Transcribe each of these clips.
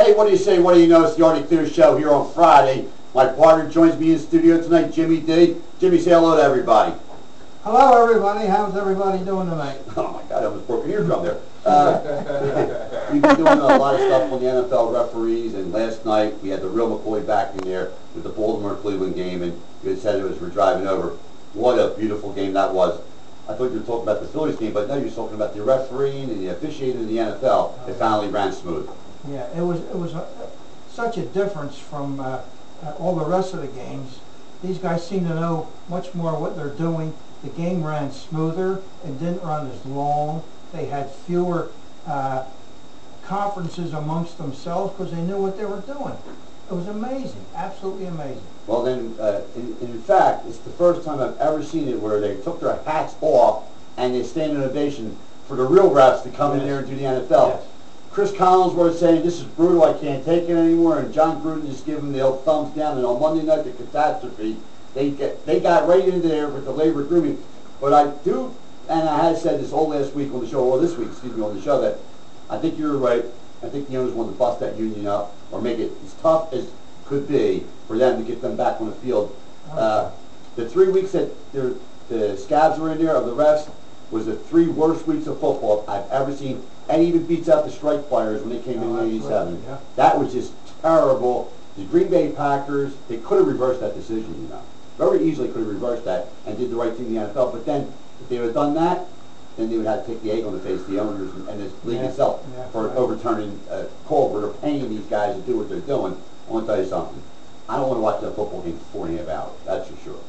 Hey, what do you say? What do you know? It's the Artie Show here on Friday. My partner joins me in studio tonight, Jimmy D. Jimmy, say hello to everybody. Hello, everybody. How's everybody doing tonight? Oh, my God, I almost broke an eardrum there. We've been doing a lot of stuff on the NFL referees, and last night we had the real McCoy back in there with the Baltimore-Cleveland game, and you had said it was we're driving over. What a beautiful game that was. I thought you were talking about the Phillies game, but now you're talking about the refereeing and the officiating in the NFL. It finally ran smooth. Yeah, it was such a difference from all the rest of the games. These guys seem to know much more what they're doing. The game ran smoother and didn't run as long. They had fewer conferences amongst themselves because they knew what they were doing. It was amazing, absolutely amazing. Well, then, in fact, it's the first time I've ever seen it where they took their hats off and they stand in ovation for the real refs to come in there and do the NFL. Yes. Chris Collinsworth saying, this is brutal, I can't take it anymore, and John Gruden just giving the old thumbs down, and on Monday night, the catastrophe, they got right into there with the labor grooming. But I do, and I had said this all last week on the show, or this week, excuse me, on the show, that I think you're right. I think the owners want to bust that union up or make it as tough as could be for them to get them back on the field. The 3 weeks that the scabs were in there of the refs was the 3 worst weeks of football I've ever seen, and even beats out the strike players when they came in 87. Yeah. That was just terrible. The Green Bay Packers, they could have reversed that decision, you know. Very easily could have reversed that and did the right thing in the NFL. But then, if they would have done that, then they would have to take the egg on the face of the owners and the league itself for overturning a call where they're paying these guys to do what they're doing. I want to tell you something. I don't want to watch that football game for 4.5 hours. That's for sure.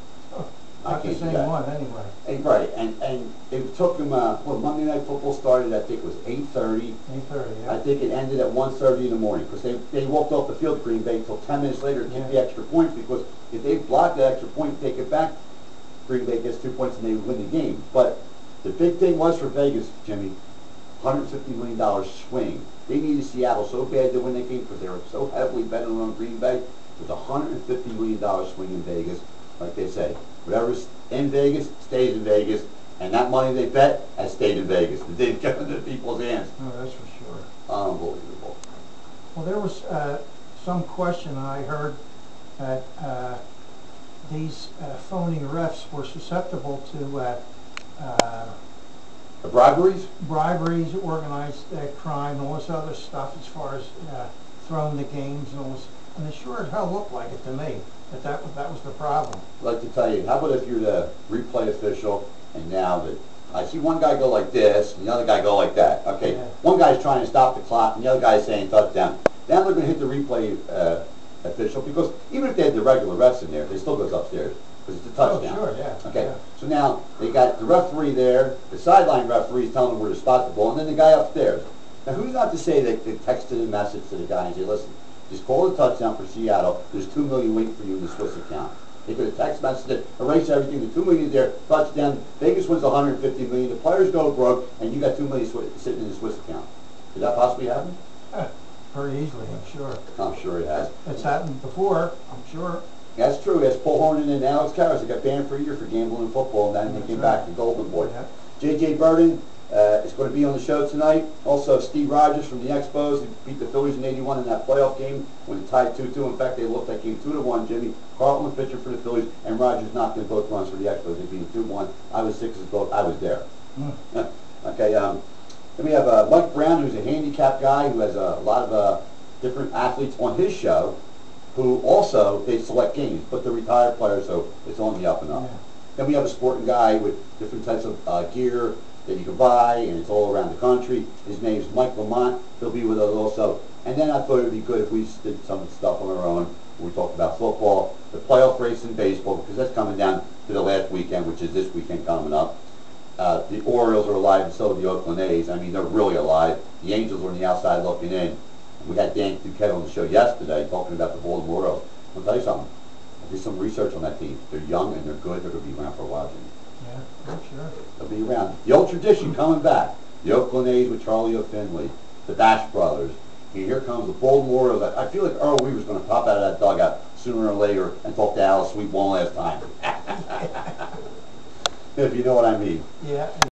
Not the same one, anyway. And, right, and it took them, Monday Night Football started, I think it was 8:30. 8:30, yeah. I think it ended at 1:30 in the morning, because they walked off the field, Green Bay, until 10 minutes later to kick the extra point, because if they block the extra point and take it back, Green Bay gets 2 points and they win the game. But the big thing was for Vegas, Jimmy, $150 million swing. They needed Seattle so bad to win that game because they were so heavily betting on Green Bay. It was a $150 million swing in Vegas, like they say. Whatever's in Vegas stays in Vegas, and that money they bet has stayed in Vegas. It didn't go into people's hands. Oh, that's for sure. Unbelievable. Well, there was some question I heard that these phony refs were susceptible to The briberies? Briberies, organized crime, all this other stuff as far as throwing the games and all this. And it sure as hell looked like it to me that was the problem. I'd like to tell you, how about if you're the replay official and now that I see one guy go like this and the other guy go like that. Okay, one guy's trying to stop the clock and the other guy's saying touchdown. Now they're going to hit the replay official because even if they had the regular refs in there, it still goes upstairs because it's a touchdown. Oh, sure, yeah. Okay, yeah. so now they got the referee there, the sideline referee's telling them where to spot the ball, and then the guy upstairs. Now who's not to say that they texted a message to the guy and say, listen, just call the touchdown for Seattle. There's $2 million waiting for you in the Swiss account. They could have text messaged it, erase everything. The $2 million is there, touchdown. Vegas wins $150 million. The players go broke, and you got $2 million sitting in the Swiss account. Could that possibly happen? Very easily, I'm sure. I'm sure it has. It's happened before, I'm sure. That's true. As Paul Hornan and Alex Karras, they got banned for a year for gambling in football, and then they came back to Golden Boy. Yeah. J.J. Burden is going to be on the show tonight. Also, Steve Rogers from the Expos. He beat the Phillies in '81 in that playoff game when it tied 2-2. In fact, they lost that game 2-1, Jimmy. Carlton was pitcher for the Phillies, and Rogers knocked in both runs for the Expos. They beat it 2-1. I was 6 as both. I was there. Okay, then we have Mike Brown, who's a handicapped guy who has a lot of different athletes on his show, who also, they select games, but they're retired players, so it's on the up and up. Yeah. Then we have a sporting guy with different types of gear that you can buy, and it's all around the country. His name's Mike Lamont. He'll be with us also. And then I thought it would be good if we did some stuff on our own. We talked about football, the playoff race in baseball, because that's coming down to the last weekend, which is this weekend coming up. The Orioles are alive, and so are the Oakland A's. I mean, they're really alive. The Angels are on the outside looking in. We had Dan Duquette on the show yesterday talking about the Baltimore Orioles. I'll tell you something. I did some research on that team. They're young and they're good. They're going to be around for a while, Jimmy. Yeah, I'm sure. They'll be around. The old tradition coming back. The Oakland A's with Charlie O'Finley, the Bash Brothers. And here comes the Baltimore Orioles. I feel like Earl Weaver's going to pop out of that dugout sooner or later and talk to Alice Sweet one last time. If you know what I mean. Yeah.